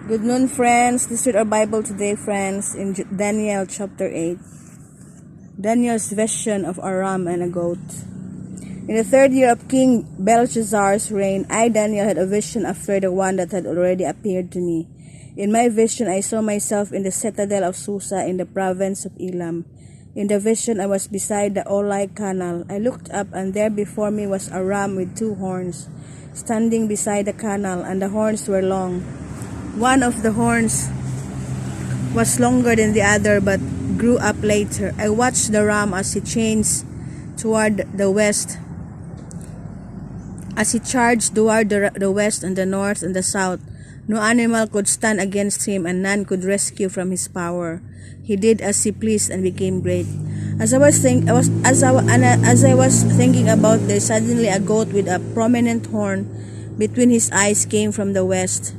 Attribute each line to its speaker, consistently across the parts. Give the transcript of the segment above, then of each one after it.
Speaker 1: Good noon, friends. Let's read our Bible today, friends, in Daniel chapter 8. Daniel's vision of a ram and a goat. In the third year of King Belshazzar's reign, I, Daniel, had a vision after the one that had already appeared to me. In my vision, I saw myself in the citadel of Susa in the province of Elam. In the vision, I was beside the Olai canal. I looked up, and there before me was a ram with two horns, standing beside the canal, and the horns were long. One of the horns was longer than the other, but grew up later. I watched the ram as he changed toward the west, as he charged toward the west and the north and the south. No animal could stand against him, and none could rescue from his power. He did as he pleased and became great. As I was thinking about this, suddenly a goat with a prominent horn between his eyes came from the west,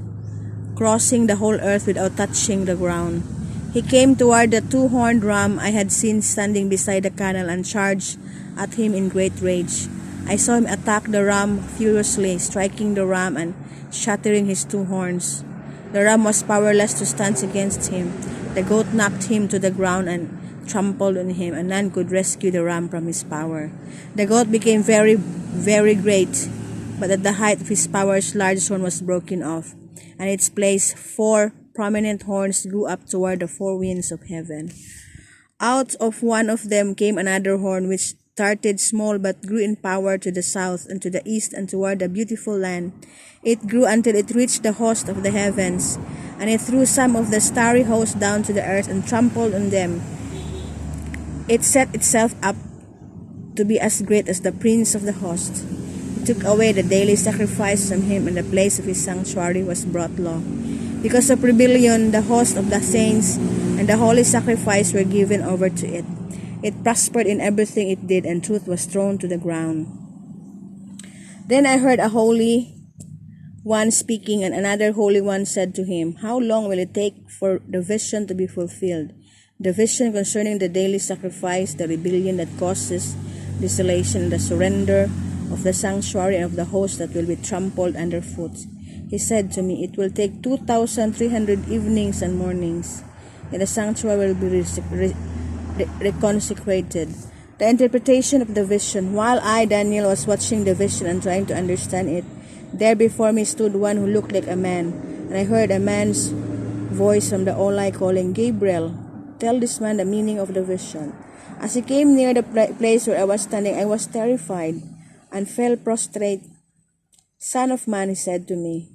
Speaker 1: crossing the whole earth without touching the ground. He came toward the two-horned ram I had seen standing beside the canal and charged at him in great rage. I saw him attack the ram furiously, striking the ram and shattering his two horns. The ram was powerless to stand against him. The goat knocked him to the ground and trampled on him, and none could rescue the ram from his power. The goat became very, very great, but at the height of his power his large horn was broken off, and its place 4 prominent horns grew up toward the 4 winds of heaven. Out of one of them came another horn, which started small but grew in power to the south and to the east and toward the beautiful land. It grew until it reached the host of the heavens, and it threw some of the starry host down to the earth and trampled on them. It set itself up to be as great as the prince of the host. It took away the daily sacrifice from him, and the place of his sanctuary was brought low. Because of rebellion, the host of the saints and the holy sacrifice were given over to it. It prospered in everything it did, and truth was thrown to the ground. Then I heard a holy one speaking, and another holy one said to him, "How long will it take for the vision to be fulfilled? The vision concerning the daily sacrifice, the rebellion that causes desolation, and the surrender of the sanctuary and of the host that will be trampled underfoot." He said to me, "It will take 2,300 evenings and mornings, and the sanctuary will be reconsecrated." The interpretation of the vision. While I, Daniel, was watching the vision and trying to understand it, there before me stood one who looked like a man, and I heard a man's voice from the Olai calling, "Gabriel, tell this man the meaning of the vision." As he came near the place where I was standing, I was terrified and fell prostrate. "Son of man," he said to me,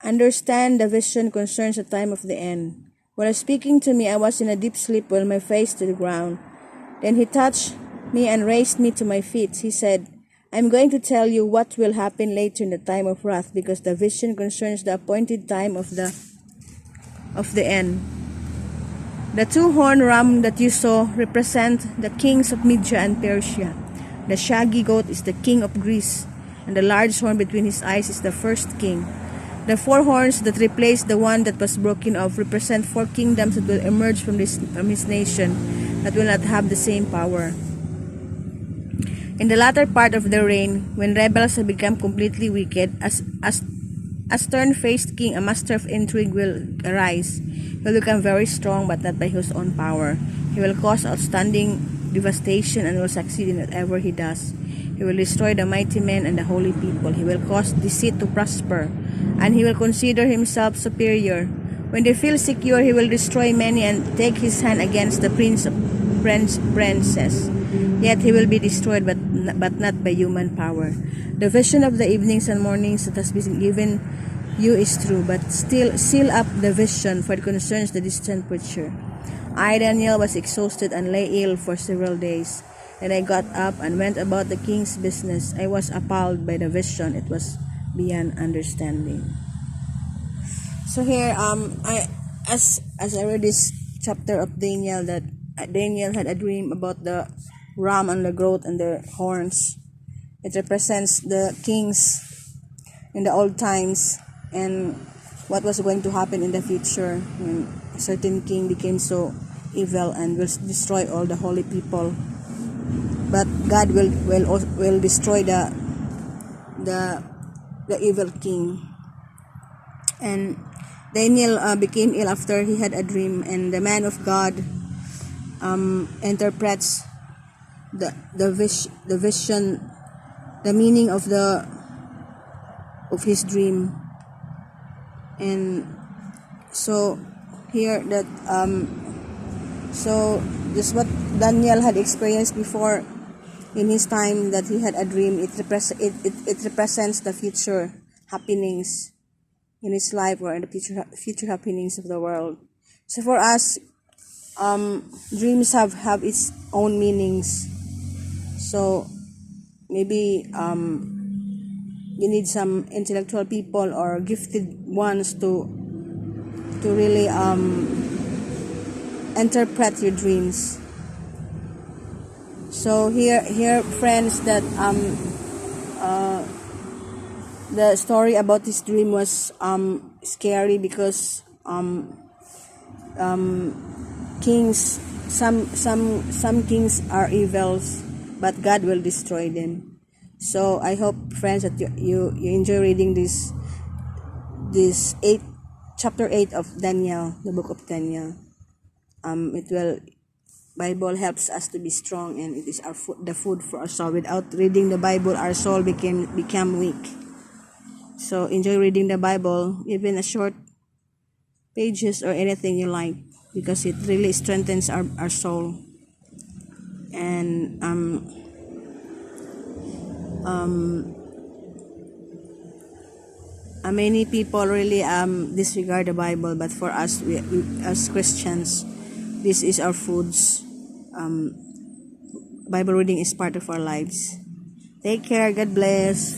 Speaker 1: "understand the vision concerns the time of the end." While speaking to me, I was in a deep sleep while my face to the ground. Then he touched me and raised me to my feet. He said, "I'm going to tell you what will happen later in the time of wrath, because the vision concerns the appointed time of the end. The two-horned ram that you saw represent the kings of Media and Persia. The shaggy goat is the king of Greece, and the large horn between his eyes is the first king. The 4 horns that replace the one that was broken off represent 4 kingdoms that will emerge from his nation that will not have the same power. In the latter part of the reign, when rebels have become completely wicked, as stern-faced king, a master of intrigue will arise. He will become very strong, but not by his own power. He will cause outstanding devastation and will succeed in whatever he does. He will destroy the mighty men and the holy people. He will cause deceit to prosper, and he will consider himself superior. When they feel secure, he will destroy many and take his hand against the princes. Yet he will be destroyed, but not by human power. The vision of the evenings and mornings that has been given you is true, but still seal up the vision, for it concerns the distant future." I, Daniel, was exhausted and lay ill for several days. Then I got up and went about the king's business. I was appalled by the vision; it was beyond understanding. So here, as I read this chapter of Daniel, that Daniel had a dream about the ram and the goat and their horns. It represents the kings in the old times and what was going to happen in the future when a certain king became so evil and will destroy all the holy people. But God will destroy the evil king. And Daniel became ill after he had a dream, and the man of God interprets the vision, the meaning of his dream. And so here that so this what Daniel had experienced before in his time, that he had a dream. It represents the future happenings in his life, or in the future happenings of the world. So for us, dreams have its own meanings. So maybe you need some intellectual people or gifted ones to really interpret your dreams. So here friends, that the story about this dream was scary, because kings, some kings are evils, but God will destroy them. So I hope, friends, that you enjoy reading this chapter 8 of Daniel, the book of Daniel. It will Bible helps us to be strong, and it is the food for our soul. Without reading the Bible, our soul become weak. So enjoy reading the Bible, even a short pages or anything you like, because it really strengthens our soul. And many people really disregard the Bible, but for us, we as Christians, this is our foods. Bible reading is part of our lives. Take care. God bless.